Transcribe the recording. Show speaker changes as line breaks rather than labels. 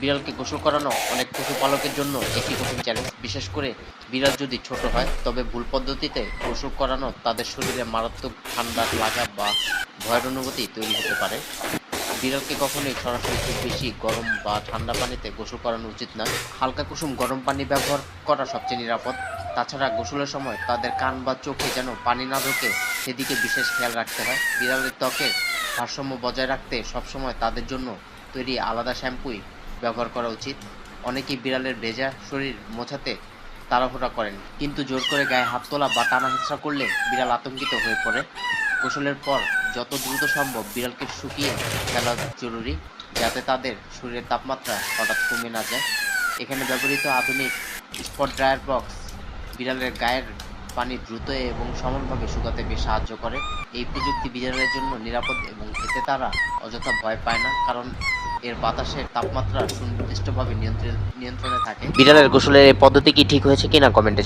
বিড়ালকে গোসল করানো অনেক পশুপালকের জন্য একটি কঠিন চ্যালেঞ্জ। বিশেষ করে বিড়াল যদি ছোট হয়, তবে ভুল পদ্ধতিতে গোসল করানো তাদের শরীরে মারাত্মক ঠান্ডা লাগা বা ভয়ের অনুভূতি তৈরি হতে পারে। বিড়ালকে কখনোই সরাসরি খুব বেশি গরম বা ঠান্ডা পানিতে গোসল করানো উচিত নয়। হালকা কুসুম গরম পানি ব্যবহার করা সবচেয়ে নিরাপদ। তাছাড়া গোসলের সময় তাদের কান বা চোখে যেন পানি না ঢোকে, সেদিকে বিশেষ খেয়াল রাখতে হয়। বিড়ালের ত্বকের ভারসাম্য বজায় রাখতে সবসময় তাদের জন্য তৈরি আলাদা শ্যাম্পুই ব্যবহার করা উচিত। অনেকেই বিড়ালের ভেজা শরীর মোছাতে তাড়াহুড়া করেন, কিন্তু জোর করে গায়ে হাত তোলা বা টানা হেঁচড়া করলে বিড়াল আতঙ্কিত হয়ে পড়ে। গোসলের পর যত দ্রুত সম্ভব বিড়ালকে শুকিয়ে ফেলা জরুরি, যাতে তাদের শরীরের তাপমাত্রা হঠাৎ কমে না যায়। এখানে ব্যবহৃত আধুনিক স্পট ড্রায়ার বক্স বিড়ালের গায়ের পানি দ্রুত এবং সমানভাবে শুকাতে বেশ সাহায্য করে। এই প্রযুক্তি বিড়ালের জন্য নিরাপদ এবং এতে তারা অযথা ভয় পায় না, কারণ এর বাতাসের তাপমাত্রা সুনির্দিষ্টভাবে নিয়ন্ত্রণে থাকে। বিড়ালের গোসলের এই পদ্ধতি কি ঠিক হয়েছে কিনা কমেন্টে